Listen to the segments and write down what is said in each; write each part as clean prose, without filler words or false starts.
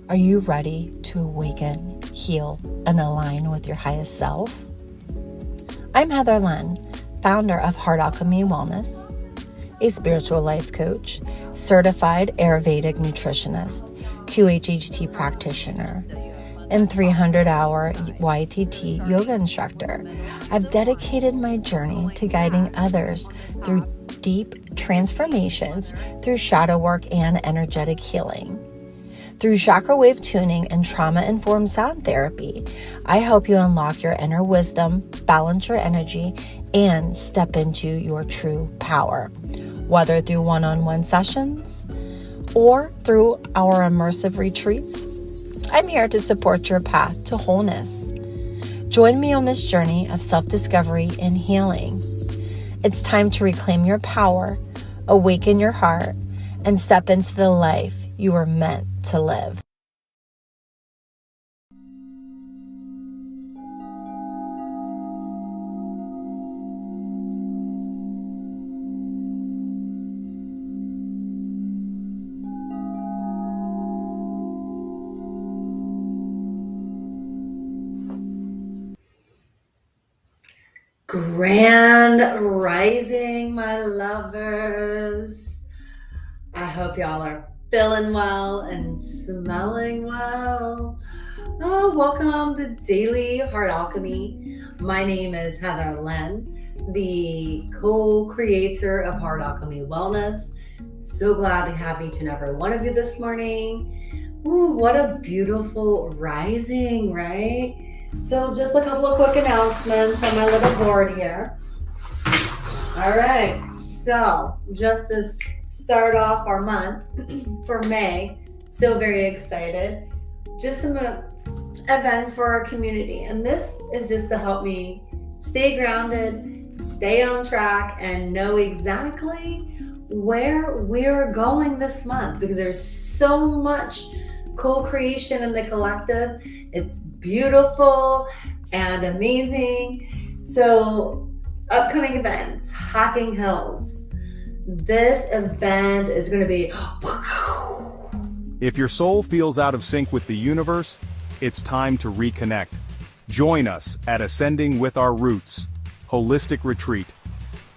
Are you ready to awaken, heal, and align with your highest self? I'm Heather Len, founder of Heart Alchemy Wellness, a spiritual life coach, certified Ayurvedic nutritionist, QHHT practitioner, and 300-hour YTT yoga instructor. I've dedicated my journey to guiding others through deep transformations through shadow work and energetic healing. Through chakra wave tuning and trauma-informed sound therapy, I help you unlock your inner wisdom, balance your energy, and step into your true power. Whether through one-on-one sessions or through our immersive retreats, I'm here to support your path to wholeness. Join me on this journey of self-discovery and healing. It's time to reclaim your power, awaken your heart, and step into the life you were meant to live. Grand rising, my lovers. I hope y'all are feeling well and smelling well. Welcome to Daily Heart Alchemy. My name is Heather Len, the co-creator of Heart Alchemy Wellness. So glad to have each and every one of you this morning. Ooh, what a beautiful rising, right? So just a couple of quick announcements on my little board here. All right, so just to start off our month for May, so very excited. Just some events for our community, and this is just to help me stay grounded, stay on track, and know exactly where we're going this month, because there's so much co-creation in the collective. It's beautiful and amazing. So upcoming events, Hocking Hills. This event is going to be... If your soul feels out of sync with the universe, it's time to reconnect. Join us at Ascending with Our Roots Holistic Retreat.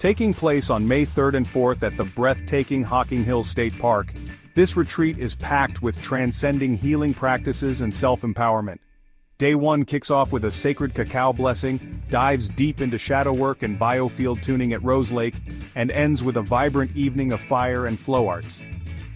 Taking place on May 3rd and 4th at the breathtaking Hocking Hills State Park, this retreat is packed with transcending healing practices and self-empowerment. Day 1 kicks off with a sacred cacao blessing, dives deep into shadow work and biofield tuning at Rose Lake, and ends with a vibrant evening of fire and flow arts.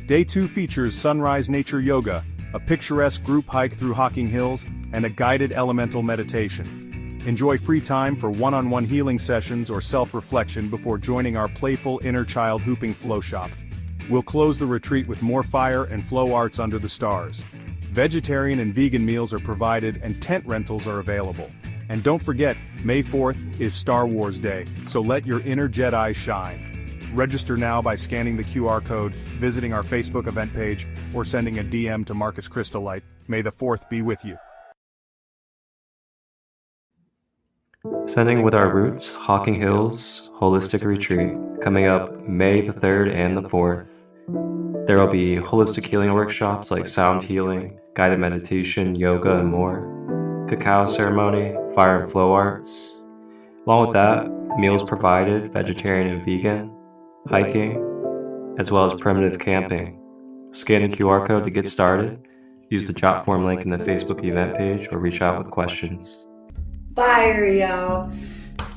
Day 2 features sunrise nature yoga, a picturesque group hike through Hocking Hills, and a guided elemental meditation. Enjoy free time for one-on-one healing sessions or self-reflection before joining our playful inner child hooping flow shop. We'll close the retreat with more fire and flow arts under the stars. Vegetarian and vegan meals are provided and tent rentals are available. And don't forget, May 4th is Star Wars Day, so let your inner Jedi shine. Register now by scanning the QR code, visiting our Facebook event page, or sending a DM to Marcus Crystallite. May the 4th be with you. Ascending with Our Roots Hocking Hills Holistic Retreat, coming up May the 3rd and the 4th. There will be holistic healing workshops like sound healing, guided meditation, yoga, and more, cacao ceremony, fire and flow arts. Along with that, meals provided, vegetarian and vegan, hiking, as well as primitive camping. Scan the QR code to get started. Use the jot form link in the Facebook event page or reach out with questions. Fire, y'all.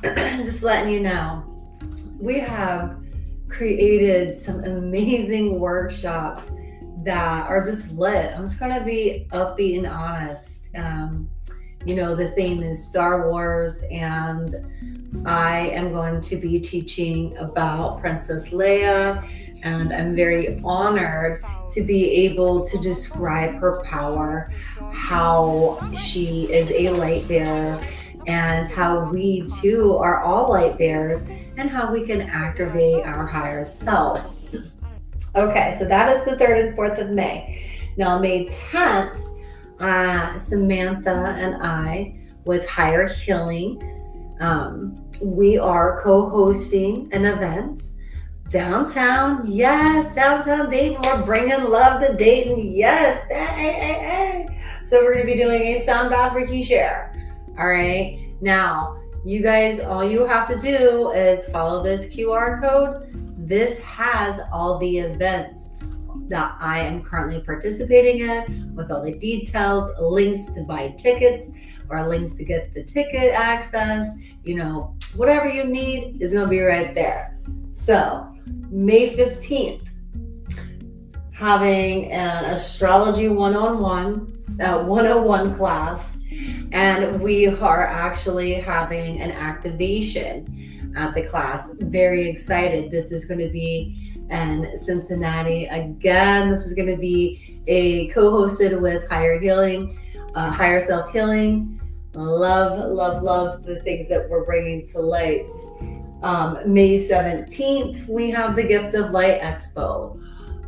Just letting you know, we have created some amazing workshops that are just lit. I'm just going to be upbeat and honest. The theme is Star Wars, and I am going to be teaching about Princess Leia, and I'm very honored to be able to describe her power, how she is a light bearer, and how we too are all light bearers, and how we can activate our higher self. Okay, so that is the 3rd and 4th of May. Now, May 10th, Samantha and I, with Higher Healing, we are co-hosting an event Downtown, yes, downtown Dayton. We're bringing love to Dayton, yes. Hey. So we're going to be doing a sound bath Reiki share. All right. Now, you guys, all you have to do is follow this QR code. This has all the events that I am currently participating in with all the details, links to buy tickets or links to get the ticket access, whatever you need is going to be right there. So May 15th, having an astrology 101 class, and we are actually having an activation at the class. Very excited. This is going to be in Cincinnati again. This is going to be a co-hosted with Higher Self Healing. Love the things that we're bringing to light. May 17th, we have the Gift of Light Expo.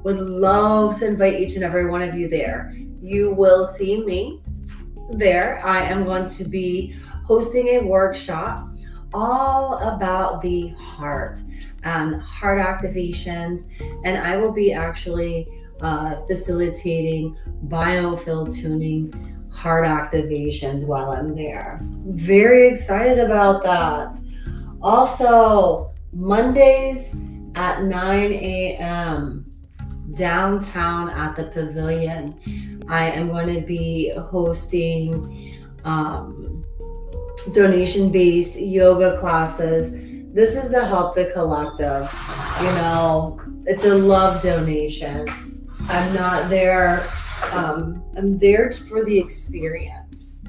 Would love to invite each and every one of you there. You will see me there. I am going to be hosting a workshop all about the heart and heart activations, and I will be actually facilitating Biofield tuning heart activations while I'm there. Very excited about that. Also, Mondays at 9 a.m. downtown at the Pavilion, I am going to be hosting donation-based yoga classes. This is to help the collective. It's a love donation. I'm not there. I'm there for the experience.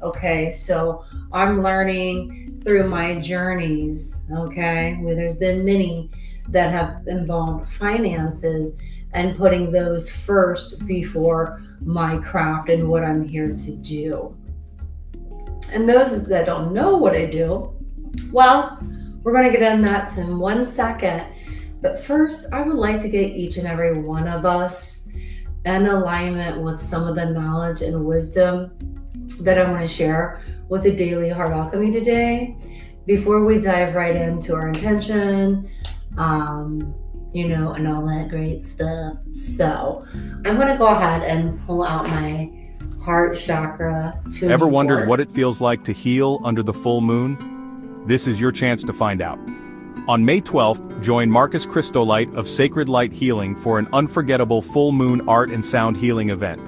Okay, so I'm learning through my journeys. Okay, where there's been many that have involved finances and putting those first before my craft and what I'm here to do. And those that don't know what I do, well, we're going to get in that in 1 second. But first, I would like to get each and every one of us in alignment with some of the knowledge and wisdom that I want to share with the Daily Heart Alchemy today. Before we dive right into our intention, and all that great stuff. So I'm going to go ahead and pull out my heart chakra. Ever wondered what it feels like to heal under the full moon? This is your chance to find out. On May 12th, join Marcus Christolite of Sacred Light Healing for an unforgettable full moon art and sound healing event.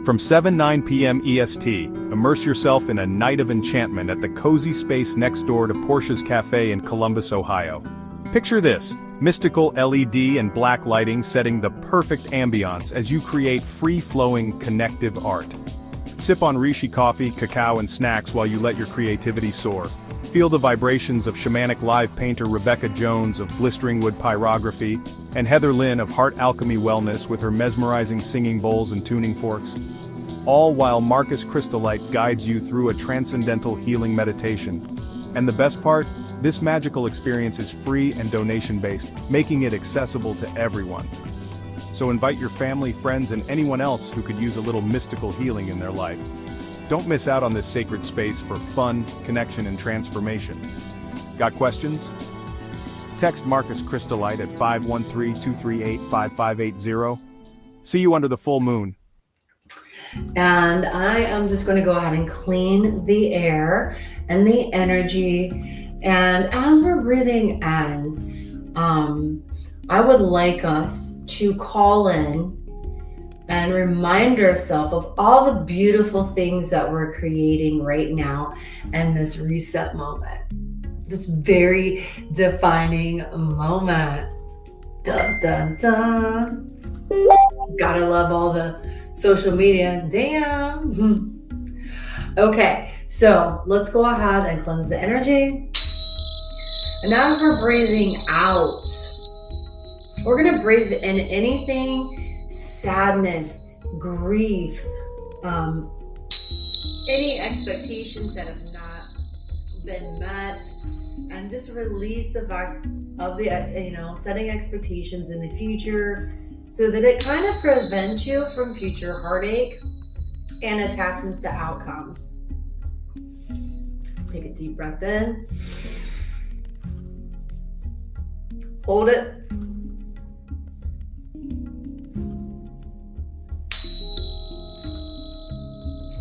From 7-9 p.m. EST, immerse yourself in a night of enchantment at the cozy space next door to Portia's Cafe in Columbus, Ohio. Picture this, mystical LED and black lighting setting the perfect ambiance as you create free-flowing, connective art. Sip on Rishi coffee, cacao, and snacks while you let your creativity soar. Feel the vibrations of shamanic live painter Rebecca Jones of Blistering Wood Pyrography, and Heather Lynn of Heart Alchemy Wellness with her mesmerizing singing bowls and tuning forks. All while Marcus Christolite guides you through a transcendental healing meditation. And the best part? This magical experience is free and donation-based, making it accessible to everyone. So invite your family, friends, and anyone else who could use a little mystical healing in their life. Don't miss out on this sacred space for fun, connection, and transformation. Got questions? Text Marcus Christolite at 513-238-5580. See you under the full moon. And I am just going to go ahead and clean the air and the energy. And as we're breathing in, I would like us to call in and remind ourselves of all the beautiful things that we're creating right now in this reset moment. This very defining moment. Dun, dun, dun. Gotta love all the social media. Damn. Okay, so let's go ahead and cleanse the energy. And as we're breathing out, we're gonna breathe in anything, sadness, grief, any expectations that have not been met, and just release the fact of the, setting expectations in the future so that it kind of prevents you from future heartache and attachments to outcomes. Let's take a deep breath in. Hold it.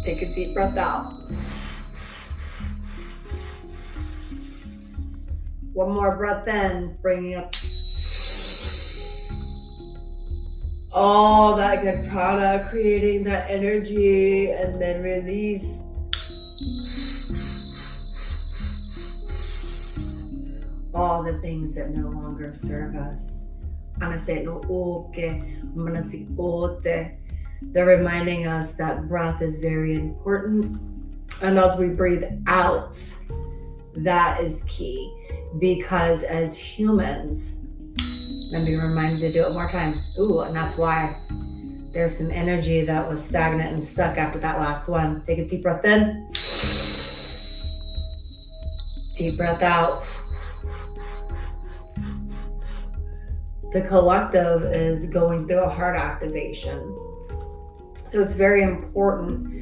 Take a deep breath out. One more breath in, bringing up all that good prana, creating that energy, and then release. All the things that no longer serve us. They're reminding us that breath is very important. And as we breathe out, that is key. Because as humans, let me remind you to do it one more time. And that's why there's some energy that was stagnant and stuck after that last one. Take a deep breath in. Deep breath out. The collective is going through a heart activation. So it's very important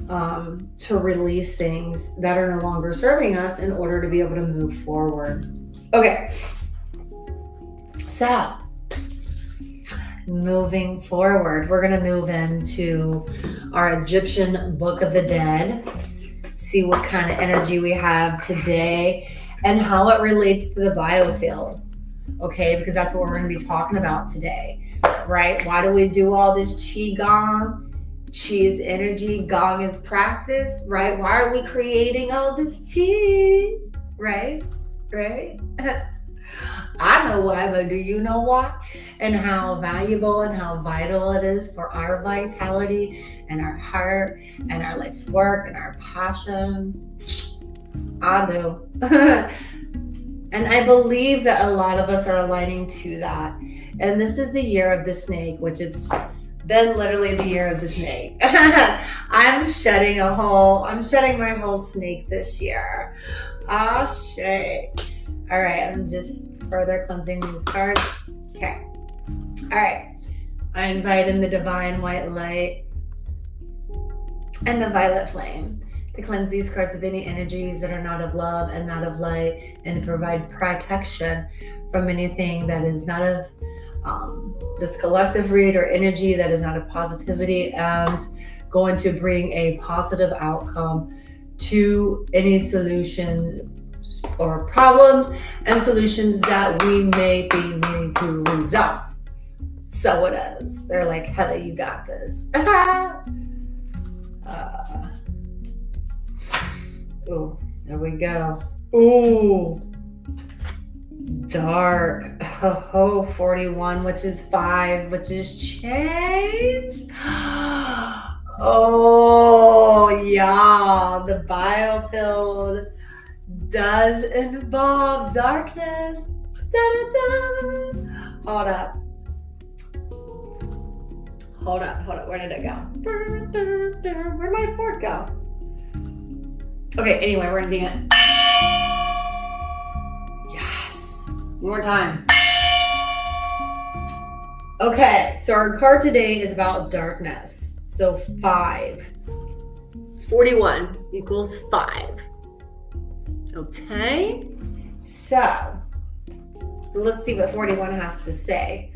to release things that are no longer serving us in order to be able to move forward. Okay. So, moving forward, we're going to move into our Egyptian Book of the Dead, see what kind of energy we have today and how it relates to the biofield. Okay, because that's what we're going to be talking about today, right? Why do we do all this qi gong? Qi is energy, gong is practice, right? Why are we creating all this qi? Right? I know why, but do you know why? And how valuable and how vital it is for our vitality and our heart and our life's work and our passion. I do. And I believe that a lot of us are aligning to that. And this is the year of the snake, which it's been literally the year of the snake. I'm shedding my whole snake this year. Oh, shit. All right, I'm just further cleansing these cards. Okay. All right. I invite in the divine white light and the violet flame to cleanse these cards of any energies that are not of love and not of light, and to provide protection from anything that is not of this collective read or energy that is not of positivity, and going to bring a positive outcome to any solution or problems and solutions that we may be needing to resolve. So it is. They're like, Heather, you got this. There we go. Dark. 41, which is 5, which is change. Yeah, the biofield does involve darkness. Hold up. Where did it go? Where'd my fork go? Okay, anyway, we're ending it. Yes. One more time. Okay, so our card today is about darkness. So 5. It's 41 equals 5. Okay, so let's see what 41 has to say.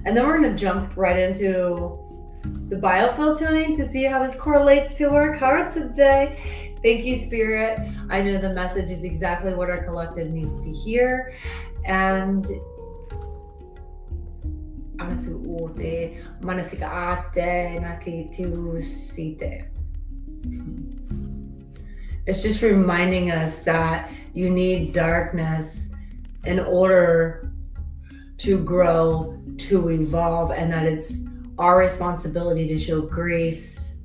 And then we're going to jump right into the biofield tuning to see how this correlates to our card today. Thank you, Spirit. I know the message is exactly what our collective needs to hear. And it's just reminding us that you need darkness in order to grow, to evolve, and that it's our responsibility to show grace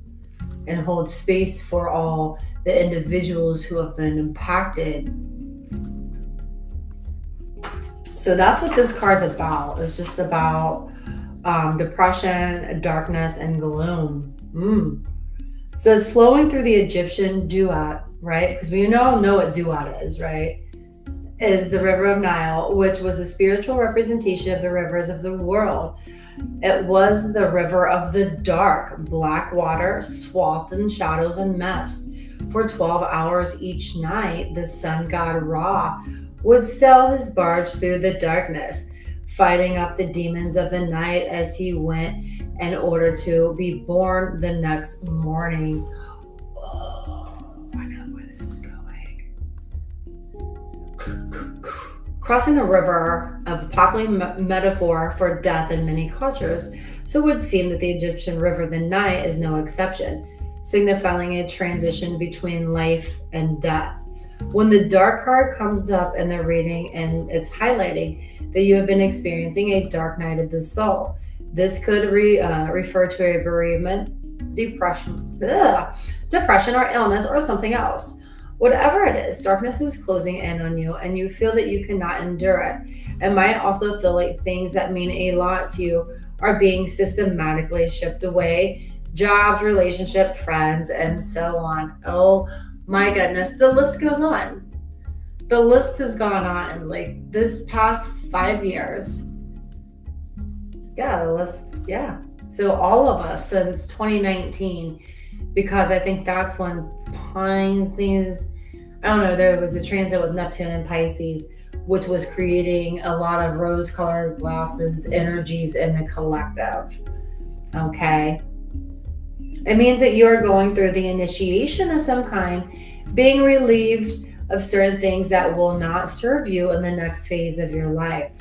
and hold space for all the individuals who have been impacted. So that's what this card's about. It's just about depression, darkness, and gloom. So it's flowing through the Egyptian duat, right? Because we all know what duat is, right? Is the river of Nile, which was the spiritual representation of the rivers of the world. It was the river of the dark, black water, swathed in shadows and mist. For 12 hours each night, the sun god Ra would sail his barge through the darkness, fighting off the demons of the night as he went in order to be born the next morning. Oh, I know where this is going. Crossing the river, a popular metaphor for death in many cultures, so it would seem that the Egyptian river the Nile is no exception, signifying a transition between life and death. When the dark card comes up in the reading and it's highlighting that you have been experiencing a dark night of the soul, this could refer to a bereavement, depression, or illness, or something else. Whatever it is, darkness is closing in on you and you feel that you cannot endure it. It might also feel like things that mean a lot to you are being systematically shipped away. Jobs, relationships, friends, and so on. Oh my goodness, the list goes on. The list has gone on like this past 5 years. Yeah, the list, yeah. So all of us since 2019, because I think that's when Pisces, I don't know, there was a transit with Neptune and Pisces, which was creating a lot of rose-colored glasses energies in the collective. Okay. It means that you are going through the initiation of some kind, being relieved of certain things that will not serve you in the next phase of your life.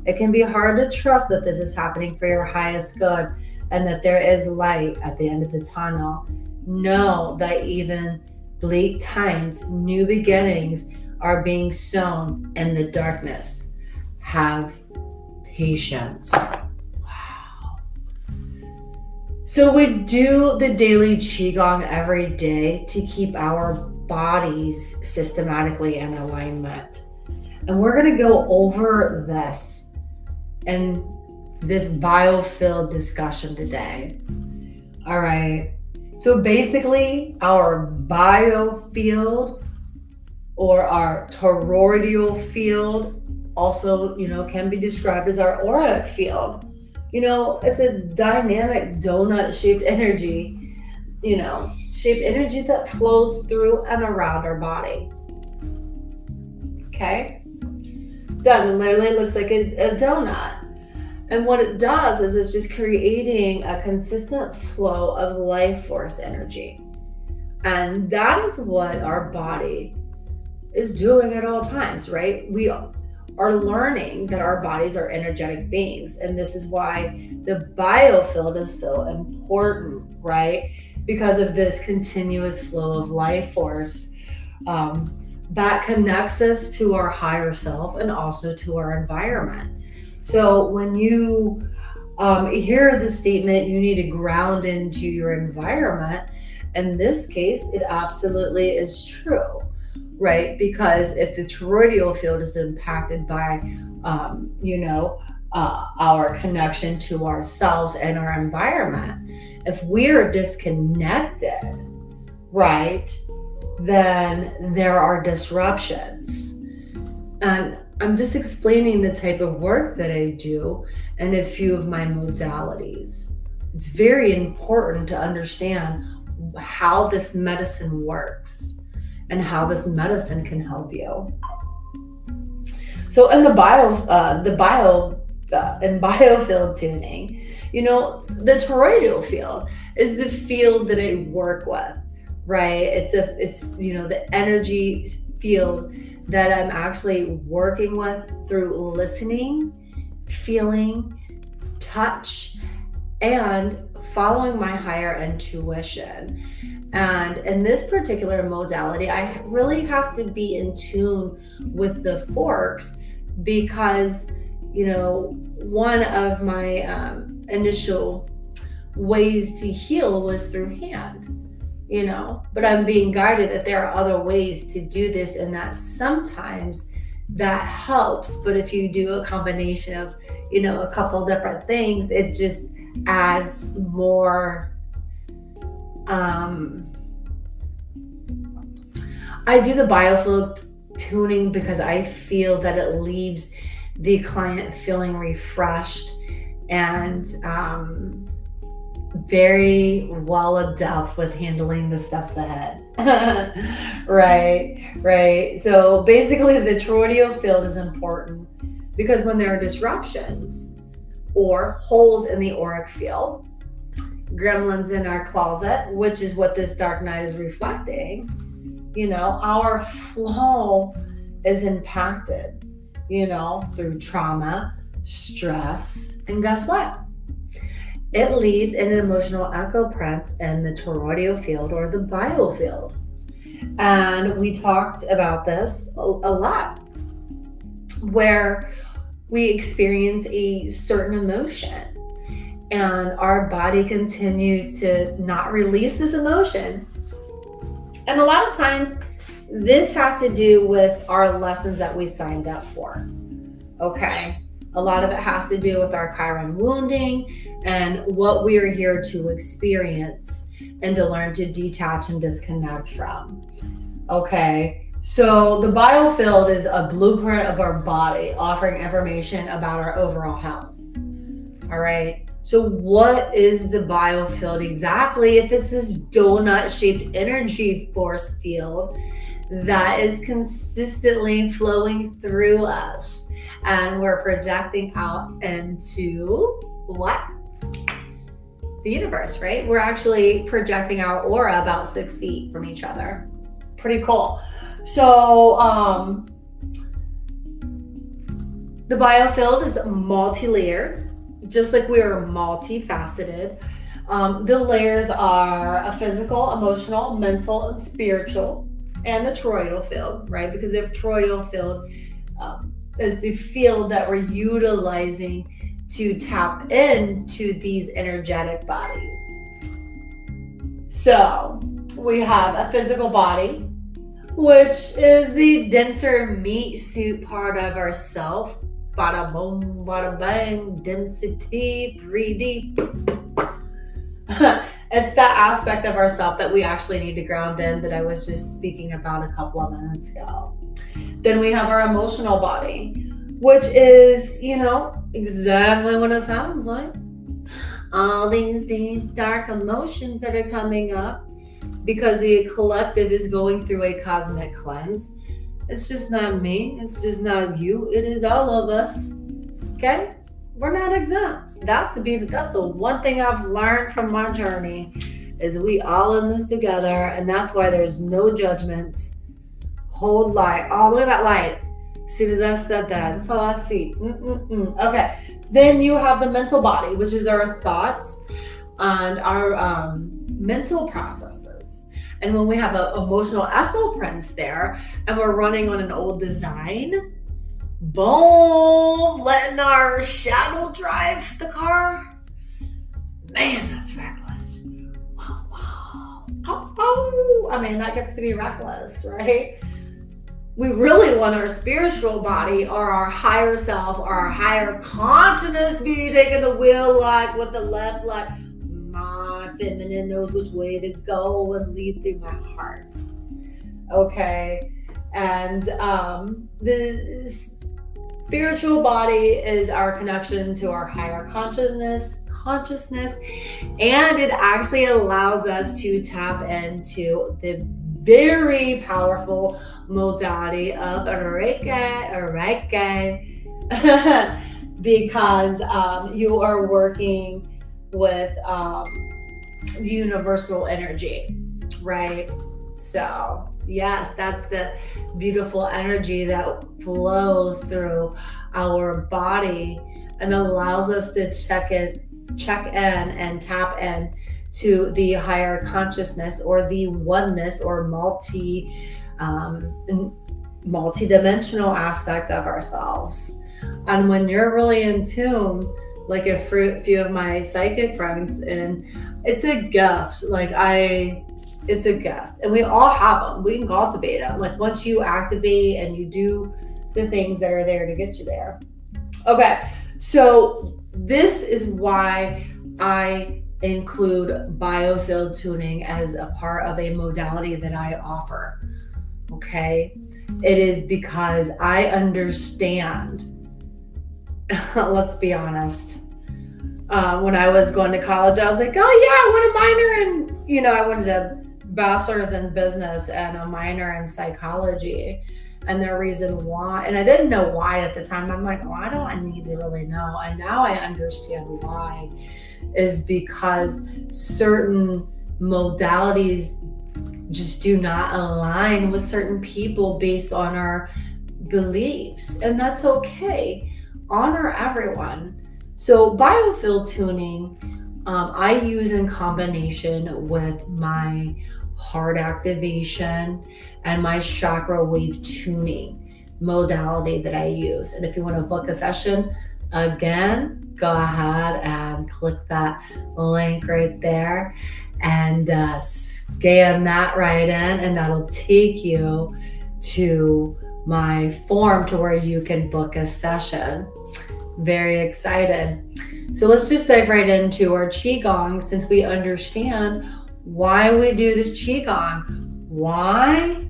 It can be hard to trust that this is happening for your highest good and that there is light at the end of the tunnel. Know that even bleak times, new beginnings are being sown in the darkness. Have patience. Wow. So we do the daily Qigong every day to keep our bodies systematically in alignment. And we're going to go over this in this Biofield discussion today. All right. So basically, our biofield or our toroidal field also, can be described as our auric field. It's a dynamic donut-shaped energy, shaped energy that flows through and around our body. Okay? That literally looks like a donut. And what it does is it's just creating a consistent flow of life force energy. And that is what our body is doing at all times, right? We are learning that our bodies are energetic beings. And this is why the biofield is so important, right? Because of this continuous flow of life force that connects us to our higher self and also to our environment. So when you hear the statement, you need to ground into your environment. In this case, it absolutely is true, right? Because if the toroidal field is impacted by, our connection to ourselves and our environment, if we are disconnected, right, then there are disruptions. And I'm just explaining the type of work that I do and a few of my modalities. It's very important to understand how this medicine works and how this medicine can help you. So in in biofield tuning, the toroidal field is the field that I work with, right? It's the energy field that I'm actually working with through listening, feeling, touch, and following my higher intuition. And in this particular modality, I really have to be in tune with the forks because, one of my initial ways to heal was through hand. But I'm being guided that there are other ways to do this and that sometimes that helps. But if you do a combination of, a couple different things, it just adds more. I do the biofield tuning because I feel that it leaves the client feeling refreshed and very well adept with handling the steps ahead. Right. So basically, the toroidal field is important because when there are disruptions or holes in the auric field, gremlins in our closet, which is what this dark night is reflecting, our flow is impacted, through trauma, stress, and guess what? It leaves an emotional echo print in the toroidal field or the biofield. And we talked about this a lot, where we experience a certain emotion and our body continues to not release this emotion. And a lot of times, this has to do with our lessons that we signed up for. Okay. A lot of it has to do with our Chiron wounding and what we are here to experience and to learn to detach and disconnect from. Okay. So the biofield is a blueprint of our body, offering information about our overall health. All right. So what is the biofield exactly? If it's this donut-shaped energy force field that is consistently flowing through us, and we're projecting out into what? The universe, right? We're actually projecting our aura about 6 feet from each other. Pretty cool. So the biofield is multi-layered, just like we are multifaceted. The layers are a physical, emotional, mental, and spiritual, and the toroidal field, right? Because if toroidal field is the field that we're utilizing to tap into these energetic bodies. So we have a physical body, which is the denser meat suit part of ourself. Bada boom, bada bang, density, 3D. It's that aspect of ourself that we actually need to ground in that I was just speaking about a couple of minutes ago. Then we have our emotional body, which is, exactly what it sounds like. All these deep, dark emotions that are coming up because the collective is going through a cosmic cleanse. It's just not me. It's just not you. It is all of us. Okay? We're not exempt. That's the one thing I've learned from my journey is we all in this together, and that's why there's no judgments. Hold light. Oh, look at that light. As soon as I said that, that's all I see. Okay. Then you have the mental body, which is our thoughts and our mental processes. And when we have an emotional echo prints there and we're running on an old design, boom, letting our shadow drive the car. Man, that's reckless. Wow. Oh. I mean, that gets to be reckless, right? We really want our spiritual body or our higher self or our higher consciousness be taking the wheel like with the left, like my feminine knows which way to go and lead through my heart. Okay. And the spiritual body is our connection to our higher consciousness, and it actually allows us to tap into the very powerful modality of Reiki, because you are working with universal energy, right? So yes, that's the beautiful energy that flows through our body and allows us to check in and tap in to the higher consciousness or the oneness or multi-dimensional aspect of ourselves. And when you're really in tune, like a few of my psychic friends, and it's a gift. It's a gift, and we all have them. We can cultivate them. Like once you activate and you do the things that are there to get you there. Okay, so this is why I include biofield tuning as a part of a modality that I offer. Okay, it is because I understand. Let's be honest. When I was going to college, I was like, oh yeah, I want a minor in, I wanted a bachelor's in business and a minor in psychology. And the reason why, and I didn't know why at the time. I'm like, why do I need to really know? And now I understand why, is because certain modalities just do not align with certain people based on our beliefs. And that's okay. Honor everyone. So biofield tuning, I use in combination with my heart activation and my chakra wave tuning modality that I use. And if you want to book a session, again, go ahead and click that link right there and scan that right in, and that'll take you to my form to where you can book a session. Very excited. So let's just dive right into our Qigong, since we understand why we do this Qigong. Why?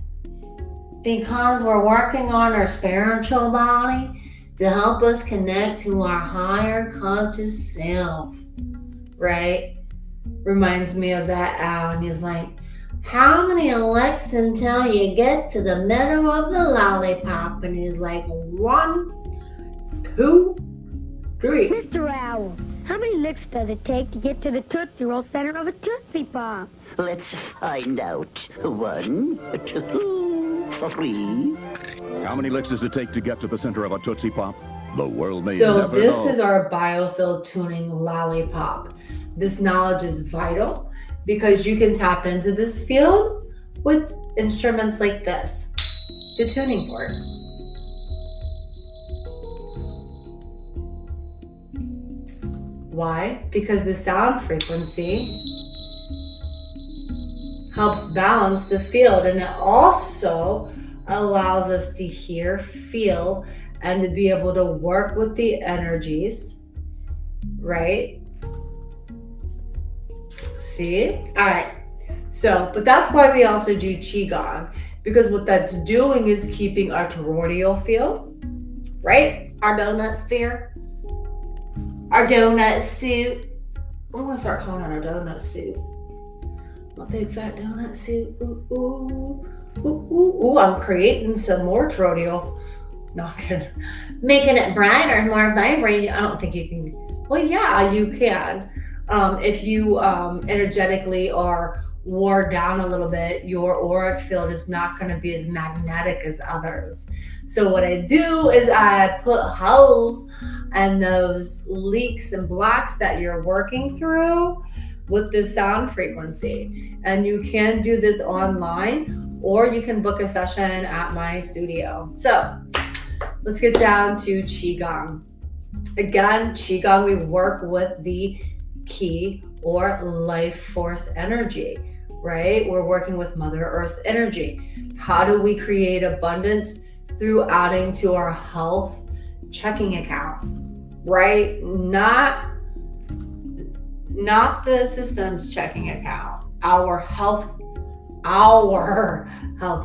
Because we're working on our spiritual body to help us connect to our higher conscious self, right? Reminds me of that owl, and he's like, how many licks until you get to the middle of the lollipop? And he's like, 1, 2, 3. Mr. Owl, how many licks does it take to get to the Tootsie Roll center of a Tootsie Pop? Let's find out. 1, 2, 3. How many licks does it take to get to the center of a Tootsie Pop? The world may So never this know. is our biofield tuning lollipop. This knowledge is vital because you can tap into this field with instruments like this, the tuning fork. Why? Because the sound frequency helps balance the field, and it also allows us to hear, feel, and to be able to work with the energies, right? See? All right. So, but that's why we also do Qigong, because what that's doing is keeping our toroidal field, right? Our donut sphere, our donut suit. I'm gonna start calling it our donut suit. My big fat donut suit. Ooh, ooh, ooh, ooh, ooh. I'm creating some more toroidal. No, I'm kidding. Making it brighter, more vibrant. I don't think you can. Well, yeah, you can. If you energetically are wore down a little bit, your auric field is not going to be as magnetic as others. So what I do is I put holes and those leaks and blocks that you're working through with the sound frequency. And you can do this online, or you can book a session at my studio. So let's get down to Qigong. Again, Qigong, we work with the Qi or life force energy, right? We're working with Mother Earth's energy. How do we create abundance? Through adding to our health checking account, right? Not the system's checking account, our health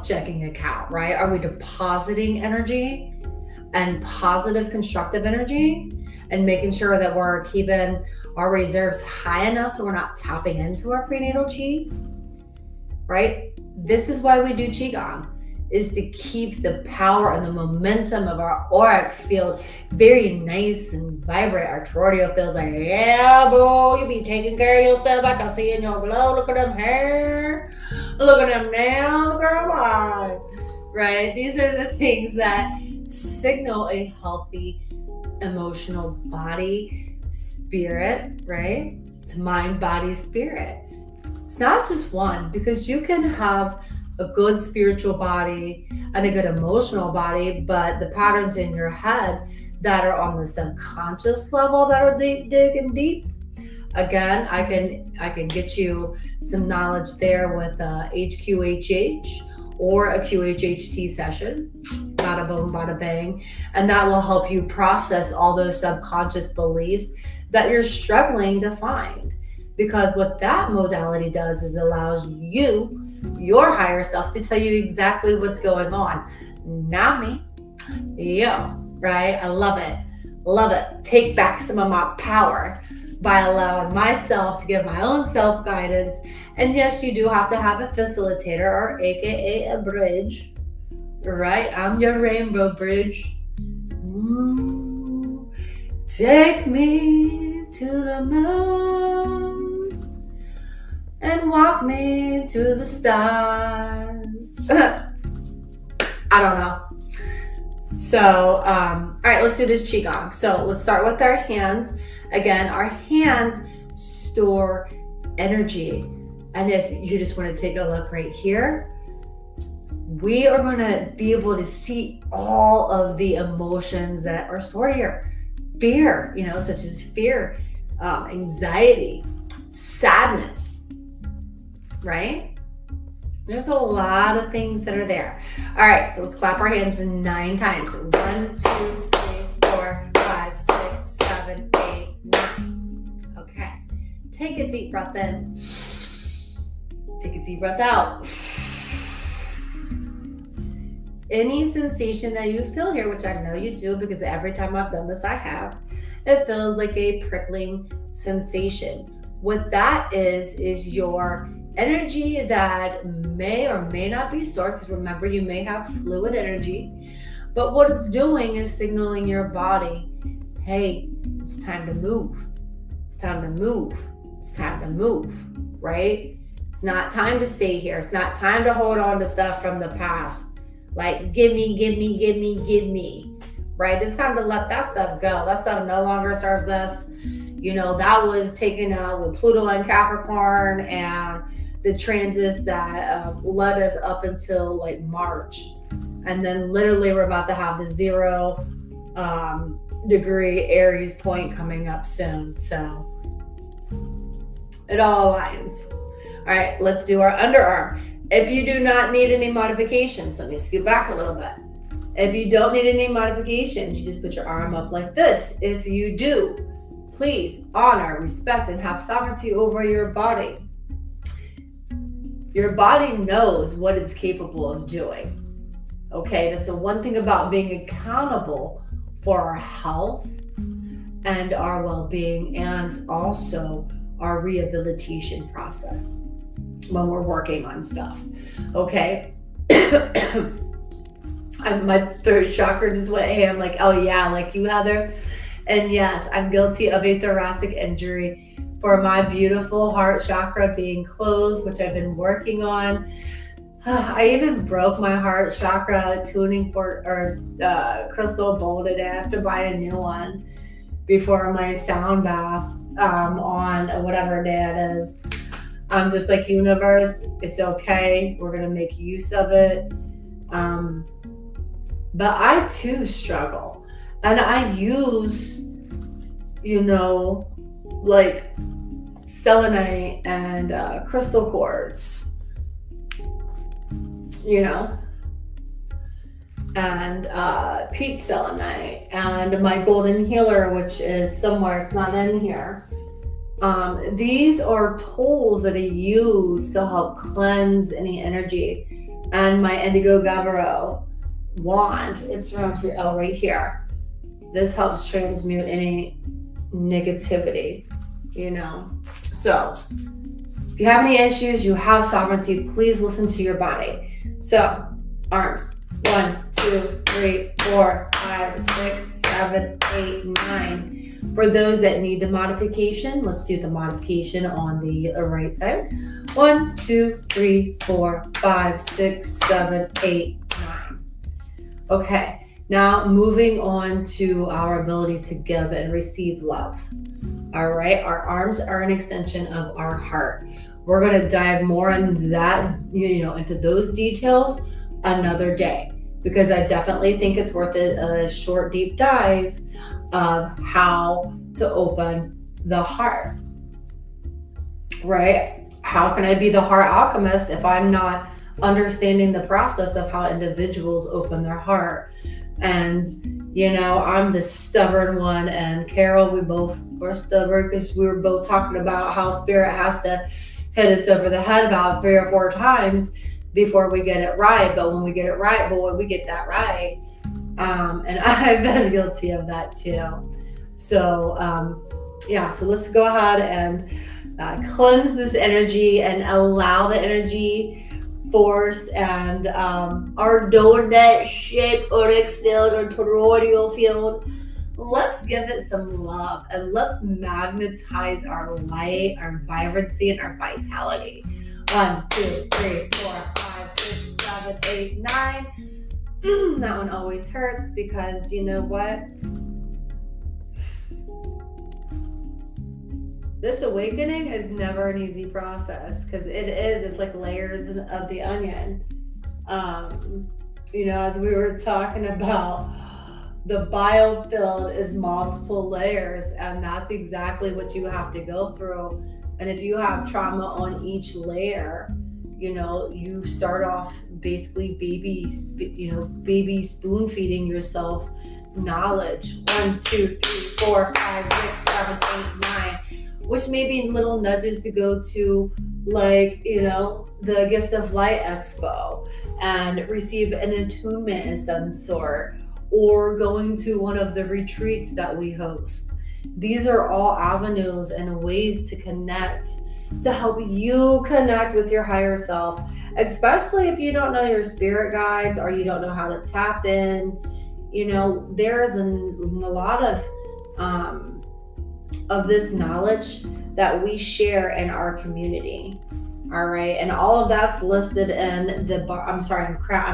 checking account, right? Are we depositing energy and positive constructive energy and making sure that we're keeping our reserves high enough so we're not tapping into our prenatal chi, right? This is why we do Qigong, is to keep the power and the momentum of our auric field very nice and vibrant. Our toroidal feels like, yeah, boo, you be taking care of yourself. I can see in your glow. Look at them hair. Look at them nails, girl. Bye. Right? These are the things that signal a healthy emotional body, spirit, right? It's mind, body, spirit. It's not just one, because you can have a good spiritual body and a good emotional body, but the patterns in your head that are on the subconscious level that are deep, deep. Again, I can get you some knowledge there with HQHH or a QHHT session. Bada boom, bada bang. And that will help you process all those subconscious beliefs that you're struggling to find. Because what that modality does is allows you, your higher self, to tell you exactly what's going on. Not me. Yo, right? I love it. Love it. Take back some of my power. by allowing myself to give my own self-guidance. And yes, you do have to have a facilitator, or AKA a bridge, right? I'm your rainbow bridge. Ooh, take me to the moon and walk me to the stars. I don't know. So, all right, let's do this Qigong. So let's start with our hands. Again, our hands store energy. And if you just want to take a look right here, we are going to be able to see all of the emotions that are stored here. Fear, such as fear, anxiety, sadness, right? There's a lot of things that are there. All right, so let's clap our hands 9 times. 1, 2, 3, 4, 5, 6, 7, 8, 9. Okay, take a deep breath in. Take a deep breath out. Any sensation that you feel here, which I know you do because every time I've done this, I have, it feels like a prickling sensation. What that is your energy that may or may not be stored, because remember, you may have fluid energy, but what it's doing is signaling your body, hey, it's time to move. It's time to move. It's time to move, right? It's not time to stay here. It's not time to hold on to stuff from the past. Like, give me, right? It's time to let that stuff go. That stuff no longer serves us. That was taken out with Pluto and Capricorn and the transits that led us up until like March. And then literally we're about to have the 0 degree Aries point coming up soon. So it all aligns. All right, let's do our underarm. If you do not need any modifications, let me scoot back a little bit. If you don't need any modifications, you just put your arm up like this. If you do, please honor, respect, and have sovereignty over your body. Your body knows what it's capable of doing. Okay, that's the one thing about being accountable for our health and our well-being, and also our rehabilitation process when we're working on stuff. Okay. My third chakra just went ham, like, oh yeah, like you, Heather. And yes, I'm guilty of a thoracic injury for my beautiful heart chakra being closed, which I've been working on. I even broke my heart chakra tuning fork or crystal bowl today. I have to buy a new one before my sound bath on whatever day it is. I'm just like, universe, it's okay. We're going to make use of it. But I too struggle. And I use, like selenite and crystal quartz, and peach selenite and my golden healer, which is somewhere, it's not in here. These are tools that I use to help cleanse any energy. And my indigo gabbro wand, it's around here, right here. This helps transmute any negativity, So if you have any issues, you have sovereignty, please listen to your body. So arms, 1, 2, 3, 4, 5, 6, 7, 8, 9. For those that need the modification, let's do the modification on the right side. 1, 2, 3, 4, 5, 6, 7, 8, 9. Okay. Now moving on to our ability to give and receive love. All right, our arms are an extension of our heart. We're going to dive more in that, into those details another day, because I definitely think it's worth a short deep dive of how to open the heart, right? How can I be the heart alchemist if I'm not understanding the process of how individuals open their heart? And I'm the stubborn one, and Carol, we both were stubborn because we were both talking about how spirit has to hit us over the head about 3 or 4 times before we get it right. But when we get it right, boy, we get that right. And I've been guilty of that too. So Yeah, so let's go ahead and cleanse this energy and allow the energy force and our donut shaped auric field or toroidal field. Let's give it some love and let's magnetize our light, our vibrancy, and our vitality. 1, 2, 3, 4, 5, 6, 7, 8, 9. That one always hurts because you know what? This awakening is never an easy process because it's like layers of the onion. As we were talking about, the biofield is multiple layers, and that's exactly what you have to go through. And if you have trauma on each layer, you start off basically baby spoon feeding yourself knowledge. 1, 2, 3, 4, 5, 6, 7, 8, 9. Which may be little nudges to go to, like, the Gift of Light Expo and receive an attunement of some sort, or going to one of the retreats that we host. These are all avenues and ways to connect, to help you connect with your higher self, especially if you don't know your spirit guides or you don't know how to tap in. There's a lot of this knowledge that we share in our community. All right, and all of that's listed in the I'm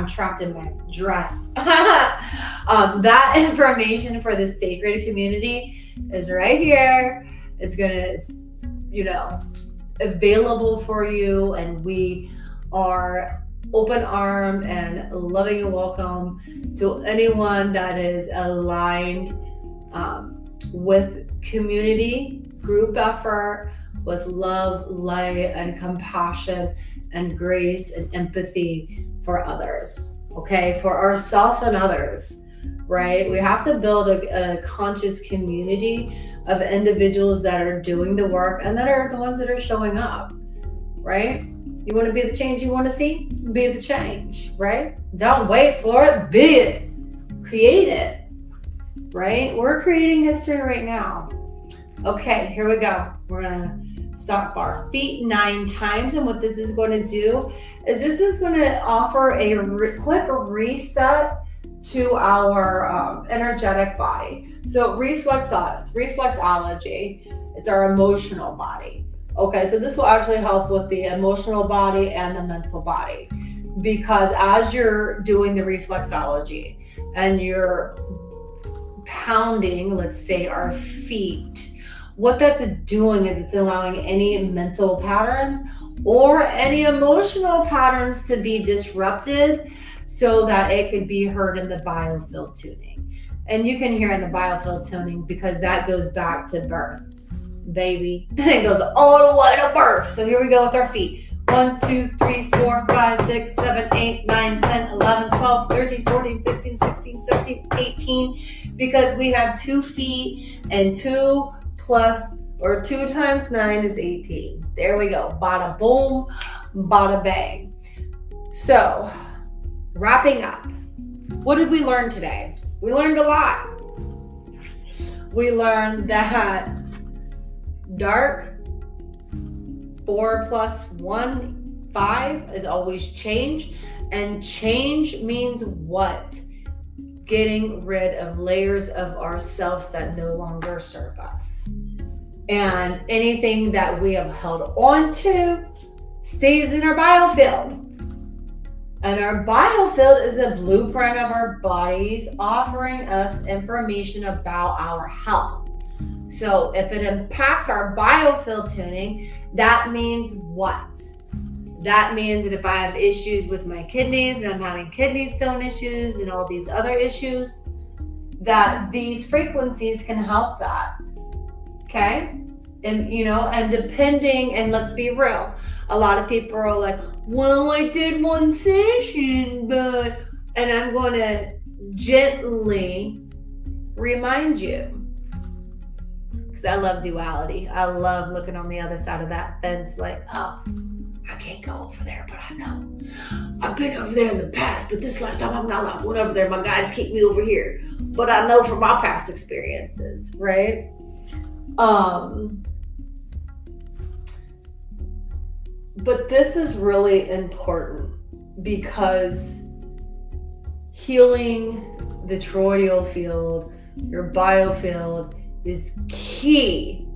trapped in my dress. That information for the sacred community is right here. It's available for you, and we are open-armed and loving and welcome to anyone that is aligned with community, group effort, with love, light, and compassion, and grace and empathy for others, okay? For ourselves and others, right? We have to build a conscious community of individuals that are doing the work and that are the ones that are showing up, right? You want to be the change you want to see? Be the change, right? Don't wait for it, be it. Create it, right? We're creating history right now. Okay, here we go. We're going to stomp our feet 9 times. And what this is going to do is this is going to offer a quick reset to our energetic body. So reflexology, it's our emotional body. Okay, so this will actually help with the emotional body and the mental body, because as you're doing the reflexology and you're pounding, let's say, our feet, what that's doing is it's allowing any mental patterns or any emotional patterns to be disrupted so that it could be heard in the biofield tuning. And you can hear in the biofield tuning because that goes back to birth, baby. It goes all the way to birth. So here we go with our feet. 1, 2, 3, 4, 5, 6, 7, 8, 9, 10, 11, 12, 13, 14, 15, 16, 17, 18, because we have 2 feet, and 2 times 9 is 18. There we go. Bada boom, bada bang. So, wrapping up, what did we learn today? We learned a lot. We learned that dark 4 + 1, 5 is always change, and change means what? Getting rid of layers of ourselves that no longer serve us. And anything that we have held on to stays in our biofield. And our biofield is a blueprint of our bodies, offering us information about our health. So if it impacts our biofield tuning, that means what? That means that if I have issues with my kidneys and I'm having kidney stone issues and all these other issues, that these frequencies can help that. Okay? And depending, and let's be real, a lot of people are like, well, I did 1 session, and I'm going to gently remind you. Because I love duality. I love looking on the other side of that fence like, oh, I can't go over there, but I know. I've been over there in the past, but this lifetime I'm not going over there. My guides keep me over here. But I know from my past experiences, right? But this is really important because healing the toroidal field, your biofield, is key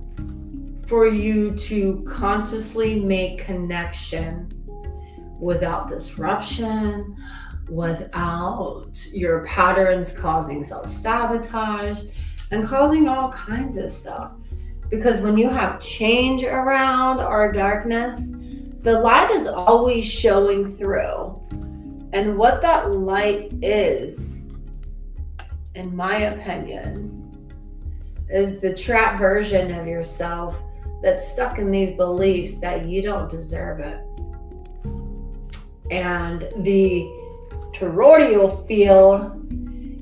for you to consciously make connection without disruption, without your patterns causing self-sabotage and causing all kinds of stuff. Because when you have change around our darkness, the light is always showing through. And what that light is, in my opinion, is the trapped version of yourself that's stuck in these beliefs that you don't deserve it. And the toroidal field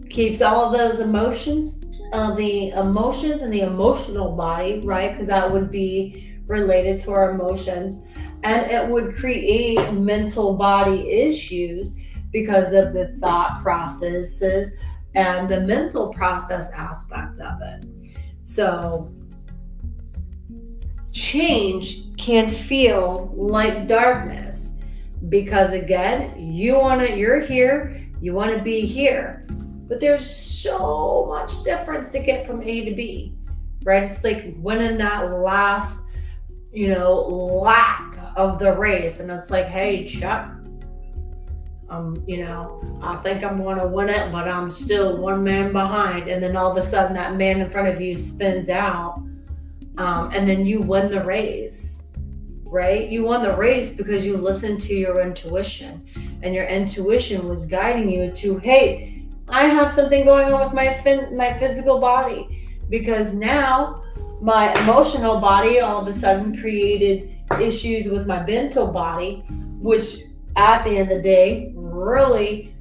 keeps all of those emotions, the emotions and the emotional body, right? Because that would be related to our emotions. And it would create mental body issues because of the thought processes and the mental process aspect of it. So change can feel like darkness because, again, you're here, you want to be here, but there's so much difference to get from A to B, right? It's like winning that last, lap of the race, and it's like, hey, Chuck, I think I'm going to win it, but I'm still one man behind. And then all of a sudden that man in front of you spins out, and then you win the race, right? You won the race because you listened to your intuition, and your intuition was guiding you to, hey, I have something going on with my physical body, because now my emotional body all of a sudden created issues with my mental body, which at the end of the day really,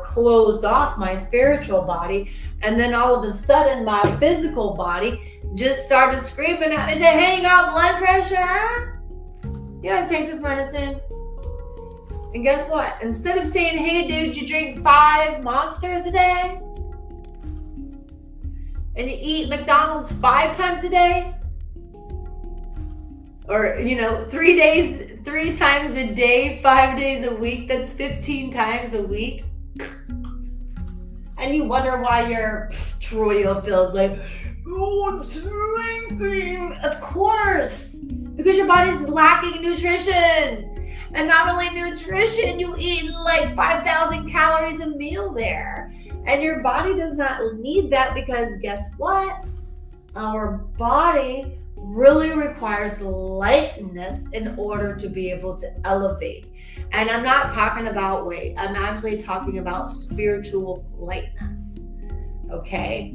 closed off my spiritual body. And then all of a sudden my physical body just started screaming at me, saying, hey, you got blood pressure? You gotta take this medicine. And guess what? Instead of saying, hey, dude, you drink 5 Monsters a day and you eat McDonald's 5 times a day, or 3 times a day, 5 days a week, that's 15 times a week, and you wonder why your toroidal feels like, oh, it's drinking. Of course, because your body's lacking nutrition. And not only nutrition, you eat like 5,000 calories a meal there. And your body does not need that, because guess what? Our body really requires lightness in order to be able to elevate. And I'm not talking about weight. I'm actually talking about spiritual lightness. Okay?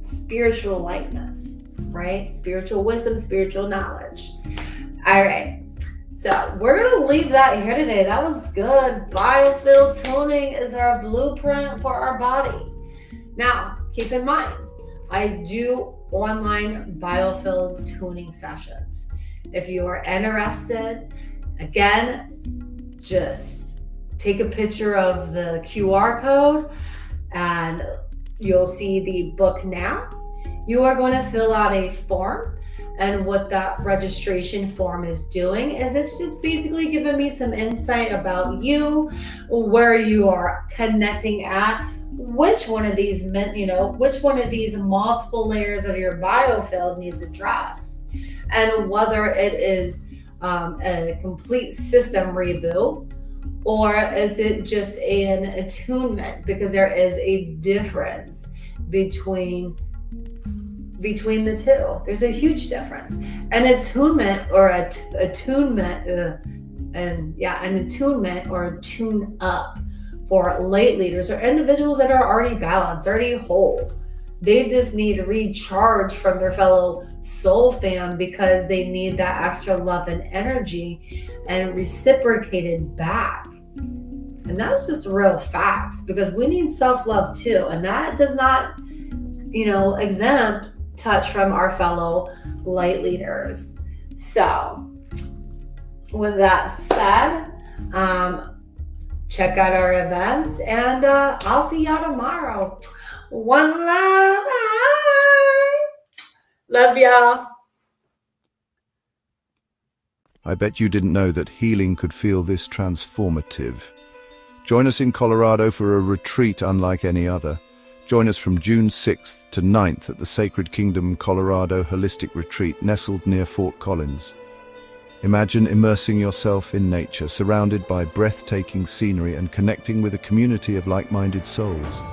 Spiritual lightness, right? Spiritual wisdom, spiritual knowledge. All right. So we're going to leave that here today. That was good. Biofield tuning is our blueprint for our body. Now, keep in mind, I do online biofield tuning sessions. If you are interested, again, just take a picture of the QR code and you'll see the book now. You are going to fill out a form. And what that registration form is doing is it's just basically giving me some insight about you, where you are connecting at, which one of these multiple layers of your biofield needs addressed, and whether it is a complete system reboot, or is it just an attunement, because there is a difference between the two. There's a huge difference. An attunement or an attunement or a tune up for late leaders or individuals that are already balanced, already whole. They just need to recharge from their fellow soul fam, because they need that extra love and energy and reciprocated back. And that's just real facts, because we need self-love too. And that does not, exempt touch from our fellow light leaders. So with that said, check out our events, and I'll see y'all tomorrow. One love. Bye. Love y'all. I bet you didn't know that healing could feel this transformative. Join us in Colorado for a retreat unlike any other. Join us from June 6th to 9th at the Sacred Kingdom Colorado Holistic Retreat nestled near Fort Collins. Imagine immersing yourself in nature, surrounded by breathtaking scenery and connecting with a community of like-minded souls.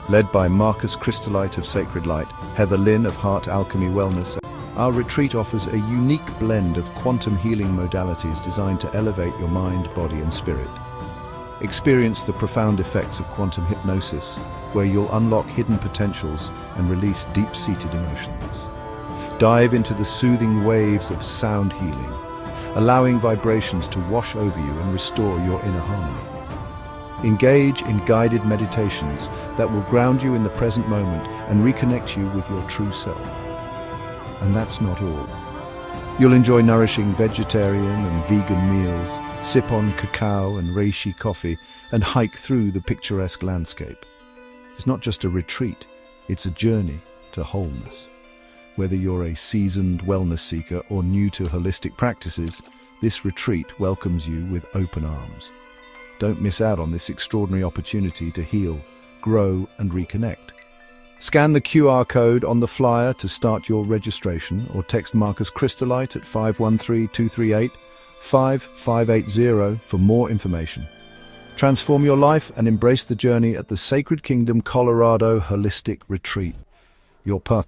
Led by Marcus Crystallite of Sacred Light, Heather Lynn of Heart Alchemy Wellness, our retreat offers a unique blend of quantum healing modalities designed to elevate your mind, body, and spirit. Experience the profound effects of quantum hypnosis, where you'll unlock hidden potentials and release deep-seated emotions. Dive into the soothing waves of sound healing, allowing vibrations to wash over you and restore your inner harmony. Engage in guided meditations that will ground you in the present moment and reconnect you with your true self. And that's not all. You'll enjoy nourishing vegetarian and vegan meals, sip on cacao and reishi coffee, and hike through the picturesque landscape. It's not just a retreat, it's a journey to wholeness. Whether you're a seasoned wellness seeker or new to holistic practices, this retreat welcomes you with open arms. Don't miss out on this extraordinary opportunity to heal, grow, and reconnect. Scan the QR code on the flyer to start your registration, or text Marcus Crystallite at 513-238-5580 for more information. Transform your life and embrace the journey at the Sacred Kingdom Colorado Holistic Retreat. Your path to